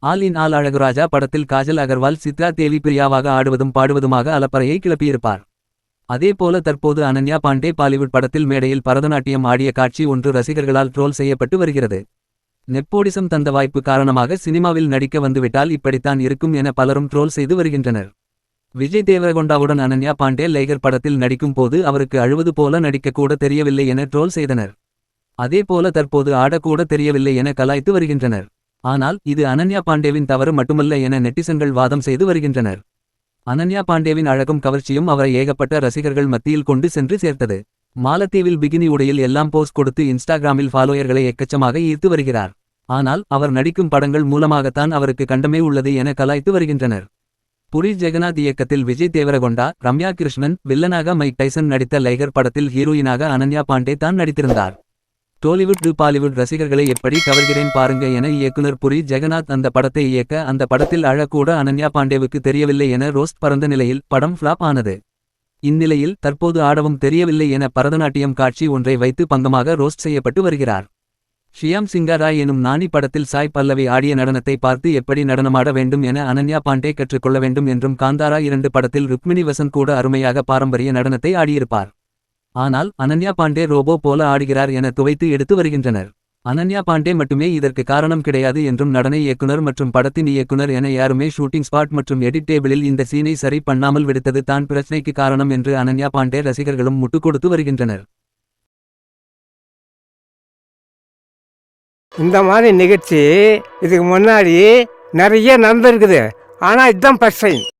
All in all Azhaguraja படத்தில் காஜல் அகர்வால் சித்ரா தேவி பிரியாவாக ஆடுவதும் பாடுவதுமாக அலப்பறையை கிளப்பியிருப்பார். அதேபோல தற்போது அனன்யா பாண்டே பாலிவுட் படத்தில் மேடையில் பரதநாட்டியம் ஆடிய காட்சி ஒன்று ரசிகர்களால் ட்ரோல் செய்யப்பட்டு வருகிறது. நெப்போடிசம் தந்த வாய்ப்பு காரணமாக சினிமாவில் நடிக்க வந்துவிட்டால் இப்படித்தான் இருக்கும் என பலரும் ட்ரோல் செய்து வருகின்றனர். விஜய் தேவரகொண்டாவுடன் அனன்யா பாண்டே லைகர் படத்தில் நடிக்கும் போது அவருக்கு அழுவது போல நடிக்க கூட தெரியவில்லை என ட்ரோல் செய்தனர். அதேபோல தற்போது ஆடக்கூட தெரியவில்லை என கலாய்த்து வருகின்றனர். ஆனால் இது அனன்யா பாண்டேவின் தவறு மட்டுமல்ல என நெட்டிசன்கள் வாதம் செய்து வருகின்றனர். அனன்யா பாண்டேவின் அழகும் கவர்ச்சியும் அவரை ஏகப்பட்ட ரசிகர்கள் மத்தியில் கொண்டு சென்று சேர்த்தது. மாலத்தீவில் பிகினி உடையில் எல்லாம் போஸ் கொடுத்து இன்ஸ்டாகிராமில் ஃபாலோயர்களை எக்கச்சமாக ஈர்த்து வருகிறார். ஆனால் அவர் நடிக்கும் படங்கள் மூலமாகத்தான் அவருக்கு கண்டமே உள்ளது என கலாய்த்து வருகின்றனர். புரி ஜெகநாத் இயக்கத்தில் விஜய் தேவரகொண்டா, ரம்யா கிருஷ்ணன், வில்லனாக மைக் டைசன் நடித்த லைகர் படத்தில் ஹீரோயினாக அனன்யா பாண்டே தான் நடித்திருந்தார். டோலிவுட் பாலிவுட் ரசிகர்களை எப்படி கவர்கிறேன் பாருங்க என இயக்குனர் புரி ஜெகநாத் அந்த படத்தை இயக்க அந்த படத்தில் அழக்கூட அனன்யா பாண்டேவுக்கு தெரியவில்லை என ரோஸ்ட் பறந்த நிலையில் படம் ஃப்ளாப் ஆனது. இந்நிலையில் தற்போது ஆடவும் தெரியவில்லை என பரதநாட்டியம் காட்சி ஒன்றை வைத்து பங்கமாக ரோஸ்ட் செய்யப்பட்டு வருகிறார். ஷியாம் சிங்கா ராய் எனும் நானி படத்தில் சாய் பல்லவி ஆடிய நடனத்தை பார்த்து எப்படி நடனமாட வேண்டும் என அனன்யா பாண்டே கற்றுக்கொள்ள வேண்டும் என்றும் காந்தாரா 2 படத்தில் ருக்மிணி வசந்த் கூட அருமையாக பாரம்பரிய நடனத்தை ஆடியிருப்பார். ஆனால் அனன்யா பாண்டே ரோபோ போல ஆடுகிறார் என துவைத்து எடுத்து வருகின்றனர். அனன்யா பாண்டே மட்டுமே இதற்கு காரணம் கிடையாது என்றும் நடன இயக்குனர் மற்றும் படத்தின் இயக்குனர் என யாருமே ஷூட்டிங் ஸ்பாட் மற்றும் எடிட் டேபிளில் இந்த சீனை சரி பண்ணாமல் விடுத்தது தான் பிரச்சனைக்கு காரணம் என்று அனன்யா பாண்டே ரசிகர்களும் முட்டு கொடுத்து வருகின்றனர். இந்த மாதிரி நிகழ்ச்சி இதுக்கு முன்னாடி நிறைய நடந்திருக்குது. ஆனால் இதுதான் ஃபர்ஸ்ட் டைம்.